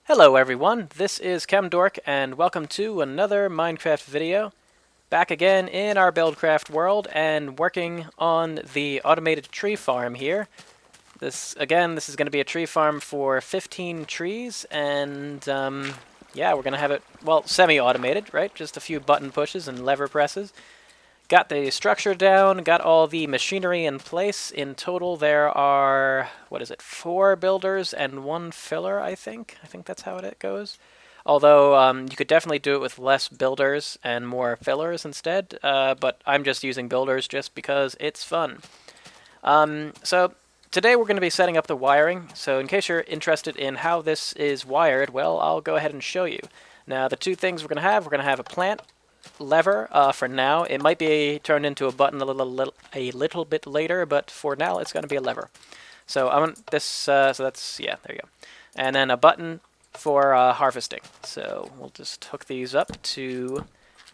Hello everyone, this is ChemDork and welcome to another Minecraft video. Back again in our Buildcraft world and working on the automated tree farm here. This is going to be a tree farm for 15 trees and yeah, we're going to have it, well, semi-automated, right? Just a few button pushes and lever presses. Got the structure down, got all the machinery in place. In total, there are, 4 builders and 1 filler, I think. I think that's how it goes. Although, you could definitely do it with less builders and more fillers instead, but I'm just using builders just because it's fun. So today we're going to be setting up the wiring, so in case you're interested in how this is wired, well, I'll go ahead and show you. Now, the two things we're going to have a plant lever for now. It might be turned into a button a little bit later, but for now it's going to be a lever. So I want this. So that's, yeah, there you go. And then a button for harvesting. So we'll just hook these up to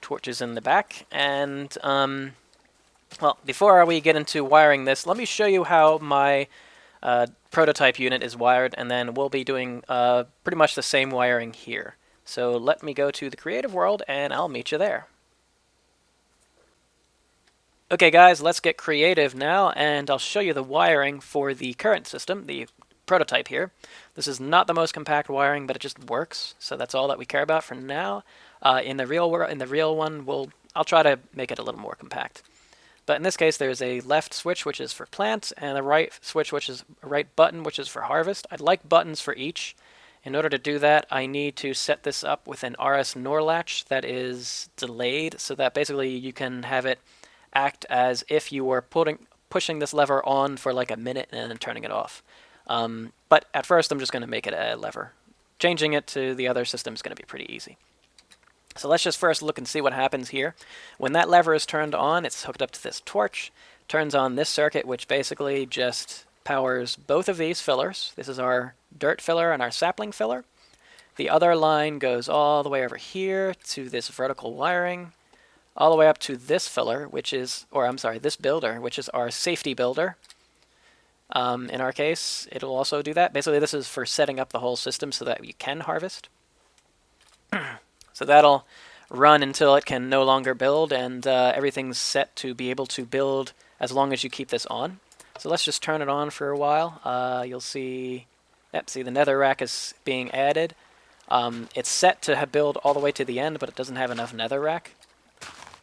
torches in the back. And well, before we get into wiring this, let me show you how my prototype unit is wired, and then we'll be doing pretty much the same wiring here. So let me go to the creative world and I'll meet you there. Okay guys, let's get creative now and I'll show you the wiring for the current system, the prototype here. This is not the most compact wiring, but it just works. So that's all that we care about for now. In the real one, I'll try to make it a little more compact. But in this case, there's a left switch, which is for plant, and a right switch, which is a right button, which is for harvest. I'd like buttons for each. In order to do that, I need to set this up with an RS NOR latch that is delayed, so that basically you can have it act as if you were pushing this lever on for like a minute and then turning it off. But at first, I'm just going to make it a lever. Changing it to the other system is going to be pretty easy. So let's just first look and see what happens here. When that lever is turned on, it's hooked up to this torch, turns on this circuit, which basically just powers both of these fillers. This is our dirt filler and our sapling filler. The other line goes all the way over here to this vertical wiring, all the way up to this filler, which is, or I'm sorry, this builder, which is our safety builder. In our case, it'll also do that. Basically, this is for setting up the whole system so that you can harvest. So that'll run until it can no longer build, and everything's set to be able to build as long as you keep this on. So let's just turn it on for a while. You'll see, see the nether rack is being added. It's set to build all the way to the end, but it doesn't have enough nether rack.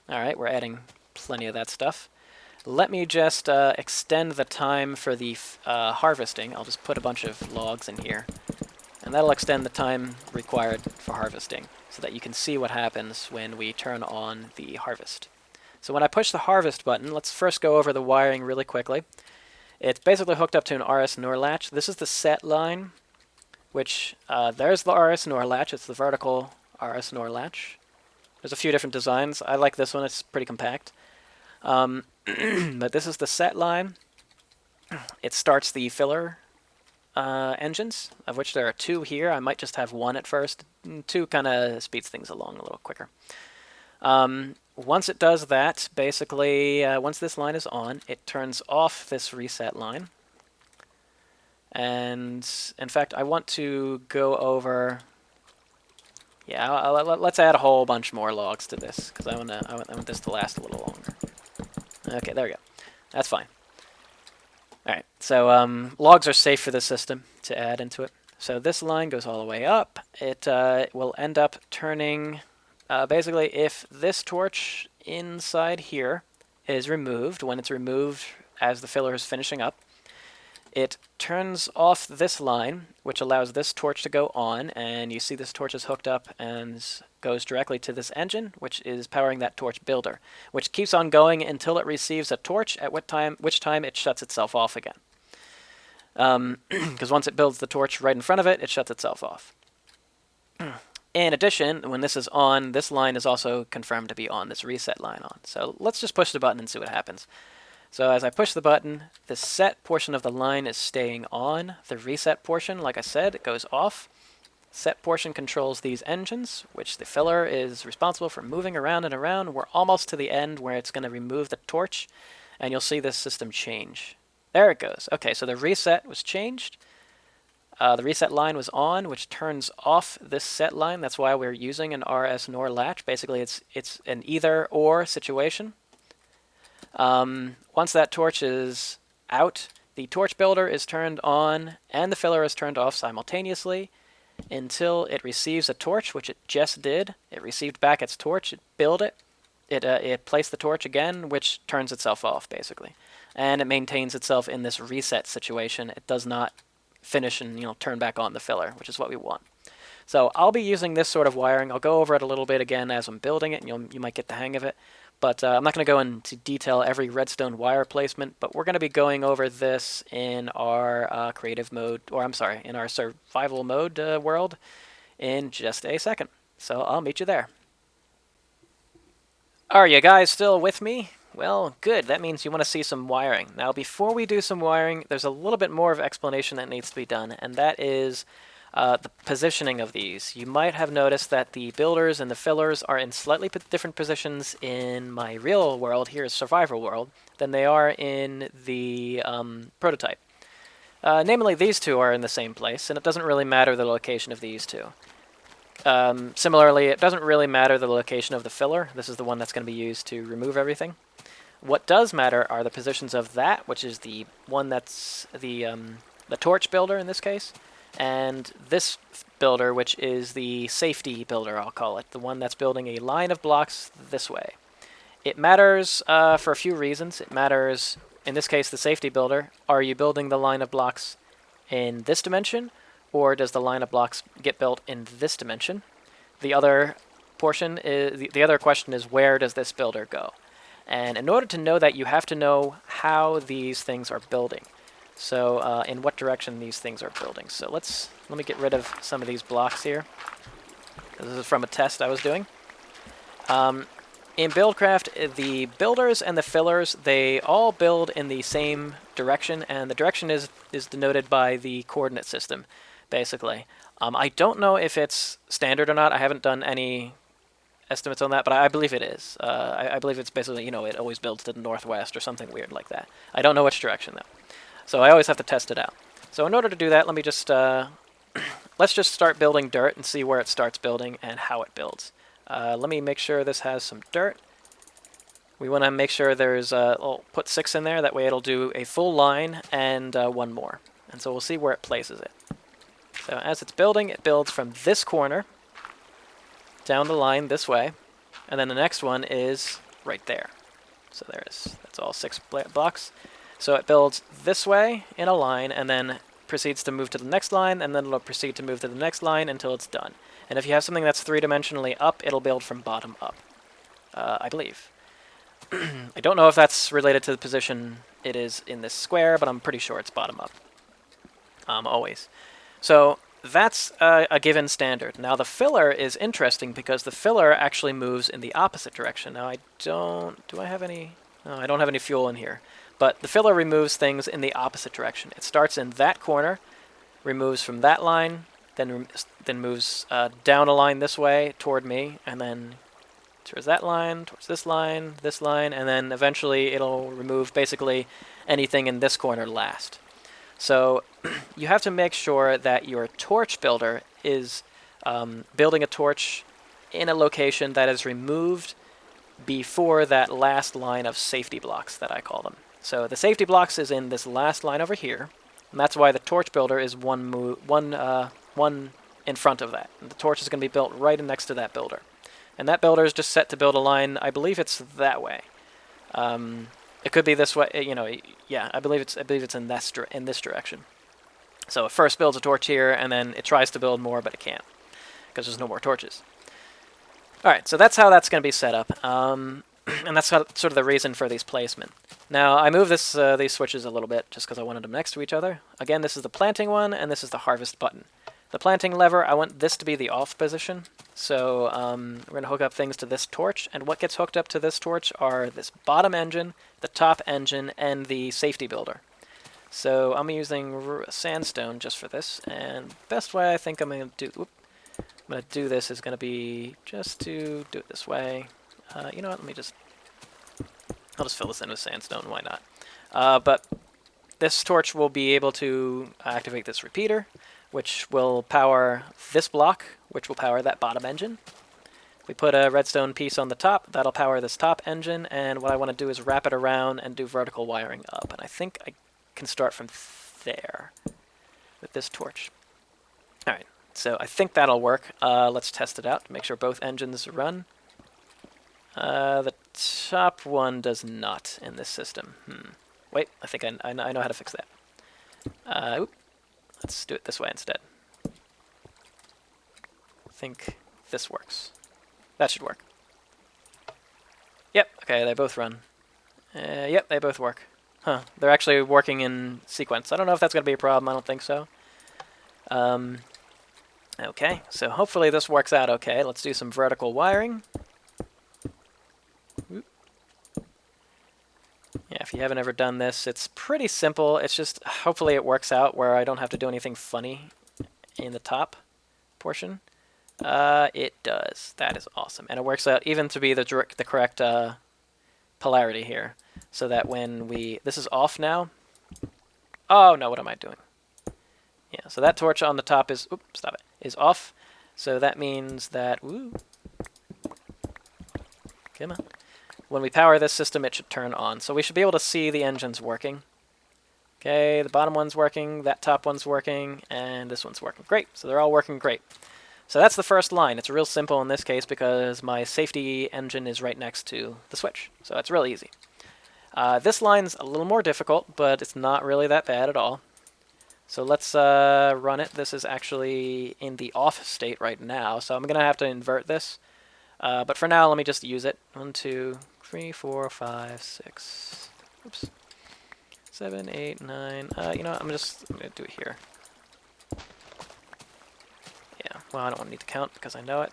Alright, we're adding plenty of that stuff. Let me just extend the time for the harvesting. I'll just put a bunch of logs in here. And that'll extend the time required for harvesting, so that you can see what happens when we turn on the harvest. So when I push the harvest button, let's first go over the wiring really quickly. It's basically hooked up to an RS NOR latch. This is the set line, which there's the RS NOR latch. It's the vertical RS NOR latch. There's a few different designs. I like this one. It's pretty compact. But this is the set line. It starts the filler engines, of which there are 2 here. I might just have 1 at first. 2 kind of speeds things along a little quicker. Once it does that, basically, once this line is on, it turns off this reset line. And, in fact, I want to go over... Yeah, let's add a whole bunch more logs to this, because I want this to last a little longer. Okay, there we go. That's fine. Alright, so logs are safe for the system to add into it. So this line goes all the way up. It will end up turning... basically, if this torch inside here is removed, when it's removed as the filler is finishing up, it turns off this line, which allows this torch to go on, and you see this torch is hooked up and goes directly to this engine, which is powering that torch builder, which keeps on going until it receives a torch, at which time it shuts itself off again. Because once it builds the torch right in front of it, it shuts itself off. In addition, when this is on, this line is also confirmed to be on, this reset line on. So let's just push the button and see what happens. So as I push the button, the set portion of the line is staying on. The reset portion, like I said, it goes off. Set portion controls these engines, which the filler is responsible for moving around and around. We're almost to the end where it's going to remove the torch, and you'll see this system change. There it goes. Okay, so the reset was changed. The reset line was on, which turns off this set line. That's why we're using an RS NOR latch. Basically, it's an either-or situation. Once that torch is out, the torch builder is turned on and the filler is turned off simultaneously until it receives a torch, which it just did. It received back its torch, it built it, it placed the torch again, which turns itself off, basically. And it maintains itself in this reset situation. It does not finish and turn back on the filler, which is what we want. So I'll be using this sort of wiring. I'll go over it a little bit again as I'm building it, and you might get the hang of it. But I'm not going to go into detail every redstone wire placement, but we're going to be going over this in our creative mode, or I'm sorry, in our survival mode world in just a second. So I'll meet you there. Are you guys still with me? Well, good. That means you want to see some wiring. Now, before we do some wiring, there's a little bit more of explanation that needs to be done, and that is the positioning of these. You might have noticed that the builders and the fillers are in slightly different positions in my real world, here's survival world, than they are in the prototype. Namely, these two are in the same place, and it doesn't really matter the location of these two. Similarly, it doesn't really matter the location of the filler. This is the one that's going to be used to remove everything. What does matter are the positions of that, which is the one that's the torch builder in this case, and this builder, which is the safety builder, I'll call it, the one that's building a line of blocks this way. It matters for a few reasons. It matters, in this case, the safety builder. Are you building the line of blocks in this dimension, or does the line of blocks get built in this dimension? The other portion is the other question is, where does this builder go? And in order to know that, you have to know how these things are building. So in what direction these things are building. So let me get rid of some of these blocks here. This is from a test I was doing. In Buildcraft, the builders and the fillers, they all build in the same direction, and the direction is denoted by the coordinate system, basically. I don't know if it's standard or not. I haven't done any estimates on that, but I believe it is. I believe it's basically, it always builds to the northwest or something weird like that. I don't know which direction, though. So I always have to test it out. So in order to do that, let me just let's just start building dirt and see where it starts building and how it builds. Let me make sure this has some dirt. We want to make sure there's I'll put 6 in there. That way it'll do a full line and 1 more. And so we'll see where it places it. So as it's building, it builds from this corner down the line this way, and then the next one is right there. So that's all 6 blocks. So it builds this way in a line, and then proceeds to move to the next line, and then it'll proceed to move to the next line until it's done. And if you have something that's 3-dimensionally up, it'll build from bottom up, I believe. I don't know if that's related to the position it is in this square, but I'm pretty sure it's bottom up. Always. So that's a given standard. Now the filler is interesting because the filler actually moves in the opposite direction. Now do I have any? No, I don't have any fuel in here. But the filler removes things in the opposite direction. It starts in that corner, removes from that line, then moves down a line this way toward me, and then towards that line, towards this line, and then eventually it'll remove basically anything in this corner last. So you have to make sure that your torch builder is building a torch in a location that is removed before that last line of safety blocks that I call them. So the safety blocks is in this last line over here, and that's why the torch builder is one in front of that. And the torch is going to be built right next to that builder. And that builder is just set to build a line, I believe it's that way. It could be this way, yeah, I believe it's in this direction. So it first builds a torch here, and then it tries to build more, but it can't, because there's no more torches. Alright, so that's how that's going to be set up. And that's sort of the reason for these placement. Now, I moved these switches a little bit just because I wanted them next to each other. Again, this is the planting one, and this is the harvest button. The planting lever, I want this to be the off position. So we're going to hook up things to this torch, and what gets hooked up to this torch are this bottom engine, the top engine, and the safety builder. So I'm using sandstone just for this, and the best way I think I'm going to do this is going to be just to do it this way. You know what, I'll just fill this in with sandstone, why not? But this torch will be able to activate this repeater, which will power this block, which will power that bottom engine. We put a redstone piece on the top, that'll power this top engine, and what I want to do is wrap it around and do vertical wiring up. And I think I can start from there with this torch. Alright, so I think that'll work. Let's test it out to make sure both engines run. The top one does not in this system. Wait, I think I know how to fix that. Let's do it this way instead. I think this works. That should work. Yep, okay, they both run. Yep, they both work. Huh, they're actually working in sequence. I don't know if that's going to be a problem, I don't think so. Okay, so hopefully this works out okay. Let's do some vertical wiring. Oop. Yeah, if you haven't ever done this, it's pretty simple. It's just, hopefully it works out where I don't have to do anything funny in the top portion. It does. That is awesome. And it works out even to be the correct polarity here. So that when we... This is off now. Oh, no, what am I doing? Yeah, so that torch on the top is... Oops, stop it. Is off. So that means that... Woo. Come on. When we power this system, it should turn on. So we should be able to see the engines working. Okay, the bottom one's working, that top one's working, and this one's working. Great. So they're all working great. So that's the first line. It's real simple in this case because my safety engine is right next to the switch. So it's really easy. This line's a little more difficult, but it's not really that bad at all. So let's run it. This is actually in the off state right now, so I'm going to have to invert this. But for now, let me just use it. 1, 2, 3, 4, 5, 6. Oops. 7, 8, 9. You know what? I'm going to do it here. Yeah, well, I don't need to count because I know it.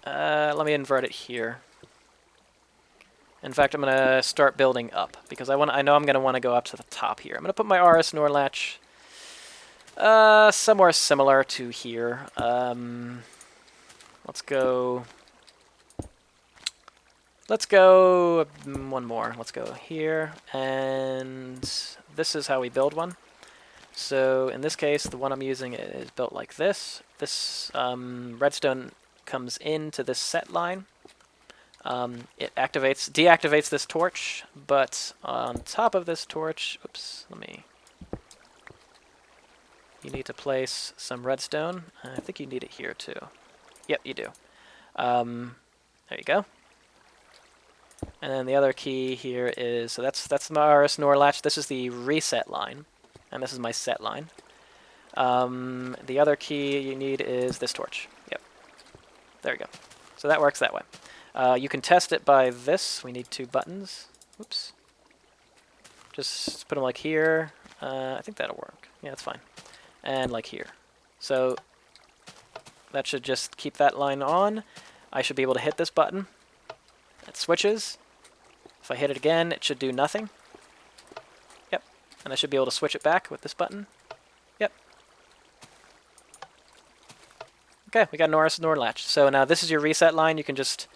Let me invert it here. In fact, I'm going to start building up because I know I'm going to want to go up to the top here. I'm going to put my RS NOR latch somewhere similar to here. Let's go one more. Let's go here, and this is how we build one. So in this case, the one I'm using is built like this. This redstone comes into this set line. It deactivates this torch, but on top of this torch, oops, you need to place some redstone. I think you need it here too. Yep, you do. There you go. And then the other key here is, so that's my RS NOR latch. This is the reset line, and this is my set line. The other key you need is this torch. Yep. There we go. So that works that way. You can test it by this. We need 2 buttons. Oops. Just put them like here. I think that'll work. Yeah, that's fine. And like here. So that should just keep that line on. I should be able to hit this button. It switches. If I hit it again, it should do nothing. Yep. And I should be able to switch it back with this button. Yep. Okay, we got an RS NOR latch. So now this is your reset line. You can just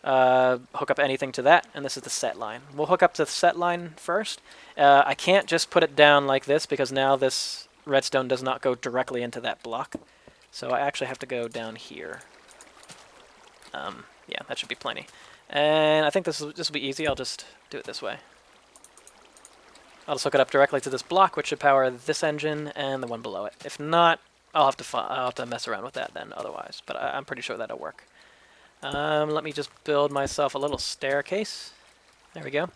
hook up anything to that, and this is the set line. We'll hook up to the set line first. I can't just put it down like this because now this redstone does not go directly into that block. So I actually have to go down here. Yeah, that should be plenty. And I think this will be easy. I'll just do it this way. I'll just hook it up directly to this block, which should power this engine and the one below it. If not, I'll have to mess around with that then otherwise, but I'm pretty sure that'll work. Let me just build myself a little staircase. There we go.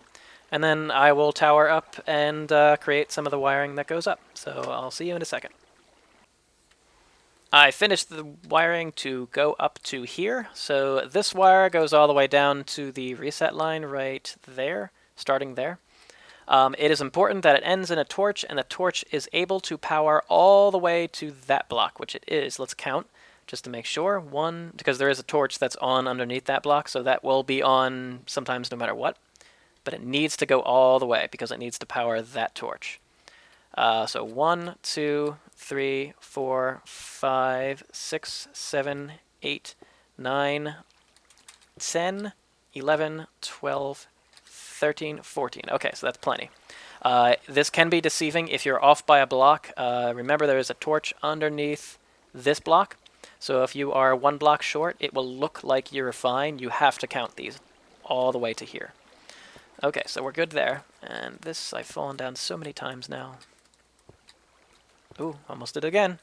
And then I will tower up and create some of the wiring that goes up. So I'll see you in a second. I finished the wiring to go up to here. So this wire goes all the way down to the reset line right there, starting there. It is important that it ends in a torch, and the torch is able to power all the way to that block, which it is. Let's count just to make sure. 1, because there is a torch that's on underneath that block, so that will be on sometimes no matter what. But it needs to go all the way because it needs to power that torch. So 1, 2, 3, 4, 5, 6, 7, 8, 9, 10, 11, 12, 13, 14. Okay, so that's plenty. This can be deceiving if you're off by a block. Remember, there is a torch underneath this block. So if you are 1 block short, it will look like you're fine. You have to count these all the way to here. Okay, so we're good there. And this, I've fallen down so many times now. Ooh, almost did it again.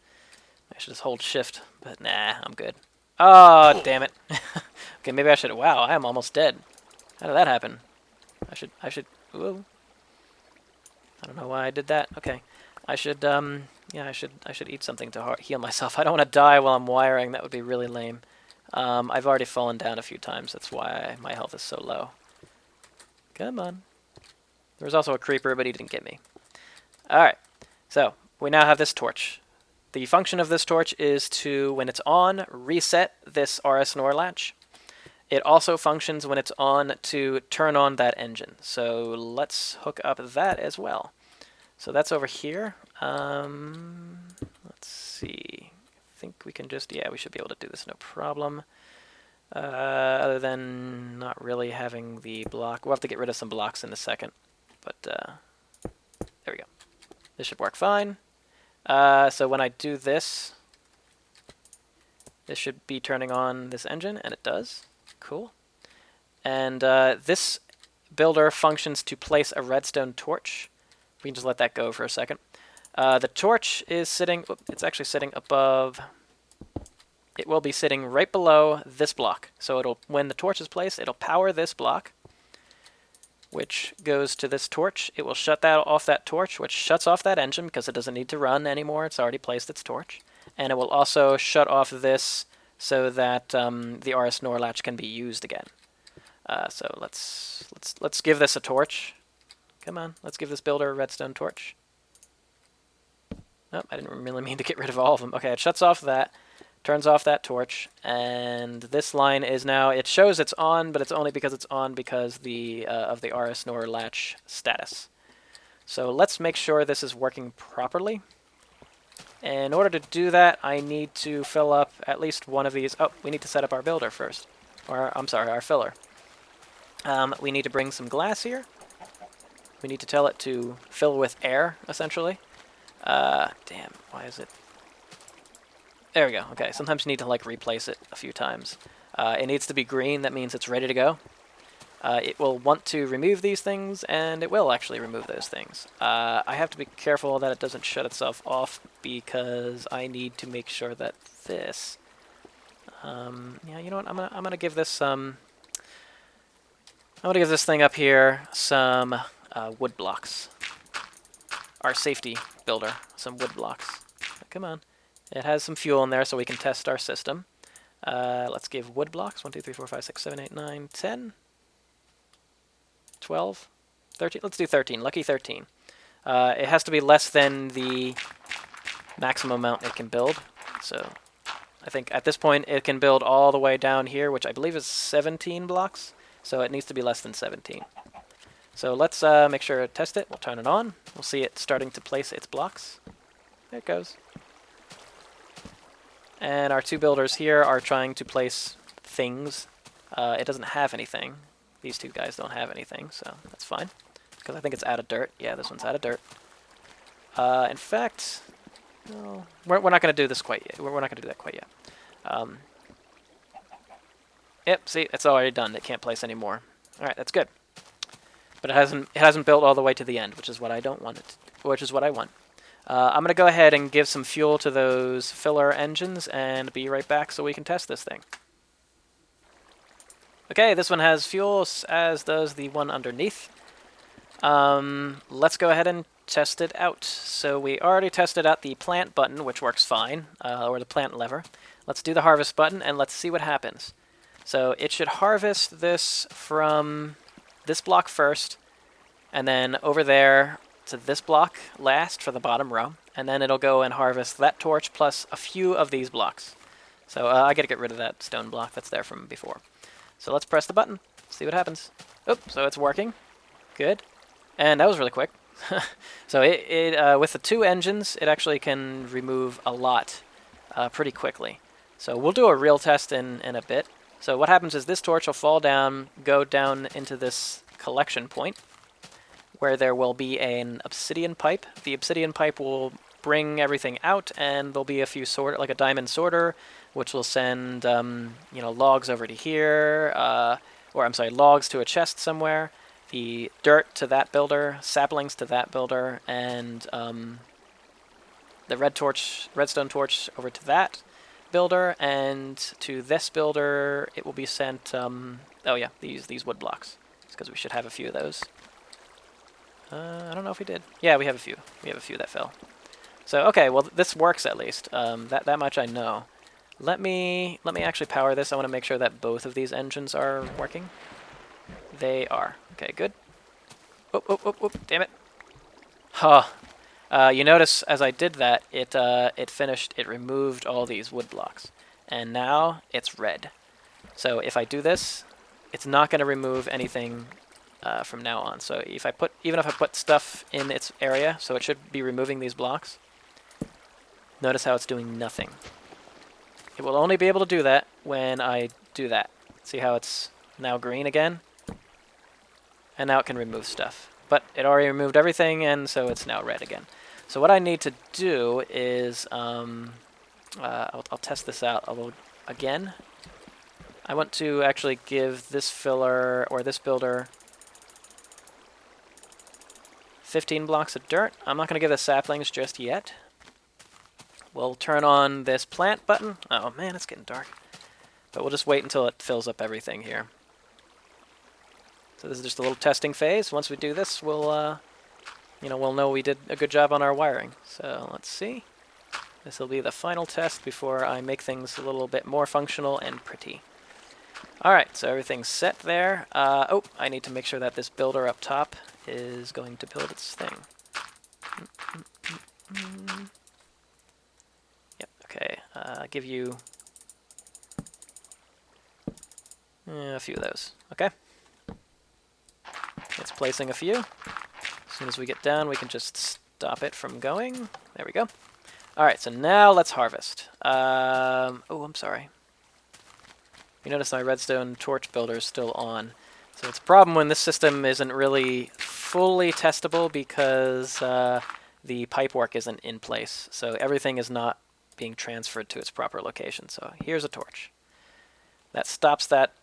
I should just hold shift, but nah, I'm good. Oh, damn it. Okay, maybe I should. Wow, I am almost dead. How did that happen? I should. Ooh. I don't know why I did that. Okay, I should. Yeah, I should eat something to heal myself. I don't want to die while I'm wiring. That would be really lame. I've already fallen down a few times. That's why my health is so low. Come on. There was also a creeper, but he didn't get me. All right. So we now have this torch. The function of this torch is to, when it's on, reset this RS NOR latch. It also functions when it's on to turn on that engine. So let's hook up that as well. So that's over here. Let's see. I think we can just, yeah, we should be able to do this no problem. Other than not really having the block. We'll have to get rid of some blocks in a second. But there we go. This should work fine. So when I do this, this should be turning on this engine, and it does. Cool. And this builder functions to place a redstone torch. We can just let that go for a second. The torch is sitting, it's actually sitting above, it will be sitting right below this block. So it'll, when the torch is placed, it'll power this block, which goes to this torch. It will shut that off that torch, which shuts off that engine because it doesn't need to run anymore. It's already placed its torch. And it will also shut off this so that the RS NOR latch can be used again. So let's give this a torch. Come on, let's give this builder a redstone torch. Nope, I didn't really mean to get rid of all of them. Okay, it shuts off that, turns off that torch, and this line is now, it shows it's on, but it's only because it's on because of the RS NOR latch status. So let's make sure this is working properly. In order to do that, I need to fill up at least one of these. Oh, we need to set up our builder first. Or, I'm sorry, our filler. We need to bring some glass here. We need to tell it to fill with air, essentially. Damn, why is it? There we go. Okay, sometimes you need to like replace it a few times. It needs to be green. That means it's ready to go. It will want to remove these things, and it will actually remove those things. I have to be careful that it doesn't shut itself off because I need to make sure that this. Yeah, you know what? I'm gonna give this some. I'm gonna give this thing up here some wood blocks. Our safety builder, some wood blocks. Come on. It has some fuel in there so we can test our system. Let's give wood blocks. 1, 2, 3, 4, 5, 6, 7, 8, 9, 10, 12, 13. Let's do 13. Lucky 13. It has to be less than the maximum amount it can build. So I think at this point it can build all the way down here, which I believe is 17 blocks. So it needs to be less than 17. So let's make sure to test it. We'll turn it on. We'll see it starting to place its blocks. There it goes. And our two builders here are trying to place things. It doesn't have anything. These two guys don't have anything, so that's fine. Because I think it's out of dirt. Yeah, this one's out of dirt. In fact, no, we're not going to do this quite yet. We're not going to do that quite yet. Yep, see, it's already done. It can't place anymore. All right, that's good. But it hasn't built all the way to the end, which is what I don't want it. Which is what I want. I'm going to go ahead and give some fuel to those filler engines and be right back so we can test this thing. Okay, this one has fuel, as does the one underneath. Let's go ahead and test it out. So we already tested out the plant button, which works fine, or the plant lever. Let's do the harvest button, and let's see what happens. So it should harvest this from this block first, and then over there to this block last for the bottom row, and then it'll go and harvest that torch plus a few of these blocks. So I gotta get rid of that stone block that's there from before. So let's press the button, see what happens. Oop, so it's working. Good. And that was really quick. So with the two engines, it actually can remove a lot pretty quickly. So we'll do a real test in a bit. So what happens is this torch will fall down, go down into this collection point. where there will be an obsidian pipe. The obsidian pipe will bring everything out, and there'll be a few like a diamond sorter, which will send logs over to here, or I'm sorry, logs to a chest somewhere, the dirt to that builder, saplings to that builder, and the redstone torch over to that builder, and to this builder it will be sent. Oh yeah, these wood blocks, because we should have a few of those. I don't know if we did. Yeah, we have a few. We have a few that fell. So okay, well this works at least. That much I know. Let me actually power this. I want to make sure that both of these engines are working. They are. Okay, good. Oh, damn it. Huh. You notice as I did that, it removed all these wood blocks. And now it's red. So if I do this, it's not going to remove anything from now on. So even if I put stuff in its area, so it should be removing these blocks, notice how it's doing nothing. It will only be able to do that when I do that. See how it's now green again? And now it can remove stuff. But it already removed everything, and so it's now red again. So what I need to do is, I'll test this out a little again. I want to actually give this filler, or this builder, 15 blocks of dirt. I'm not going to give the saplings just yet. We'll turn on this plant button. Oh man, it's getting dark. But we'll just wait until it fills up everything here. So this is just a little testing phase. Once we do this, we'll know we did a good job on our wiring. So let's see. This will be the final test before I make things a little bit more functional and pretty. Alright, so everything's set there. Oh, I need to make sure that this builder up top is going to build its thing. Yep, okay. Give you a few of those. Okay. It's placing a few. As soon as we get down, we can just stop it from going. There we go. Alright, so now let's harvest. Oh, I'm sorry. You notice my redstone torch builder is still on. So it's a problem when this system isn't really fully testable because the pipework isn't in place. So everything is not being transferred to its proper location. So here's a torch. That stops that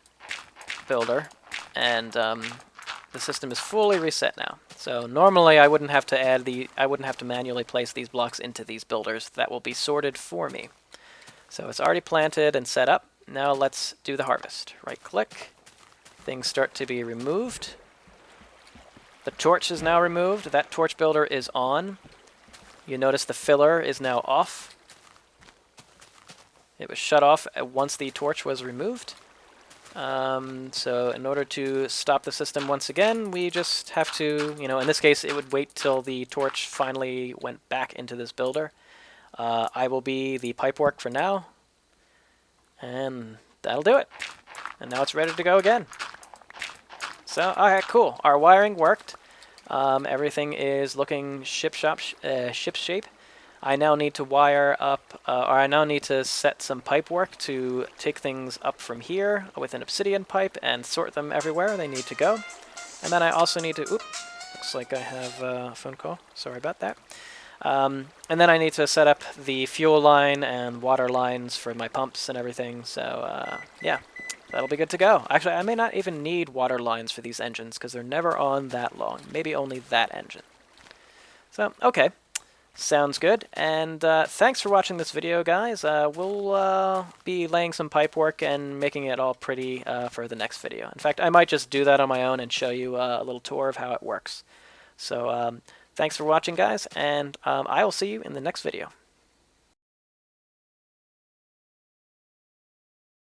builder, and the system is fully reset now. So normally I wouldn't have to manually place these blocks into these builders. That will be sorted for me. So it's already planted and set up. Now let's do the harvest. Right click. Things start to be removed. The torch is now removed. That torch builder is on. You notice the filler is now off. It was shut off once the torch was removed. So in order to stop the system once again, we just have to, in this case, it would wait till the torch finally went back into this builder. I will be the pipework for now, and that'll do it. And now it's ready to go again. So, alright, cool. Our wiring worked. Everything is looking ship-shape. I now need to wire up, or I now need to set some pipe work to take things up from here with an obsidian pipe and sort them everywhere they need to go. And then I also need to, looks like I have a phone call, sorry about that. And then I need to set up the fuel line and water lines for my pumps and everything, so yeah, that'll be good to go. Actually, I may not even need water lines for these engines because they're never on that long, maybe only that engine. So, okay. Sounds good, and thanks for watching this video, guys. We'll be laying some pipe work and making it all pretty for the next video. In fact, I might just do that on my own and show you a little tour of how it works. So thanks for watching, guys, and I will see you in the next video.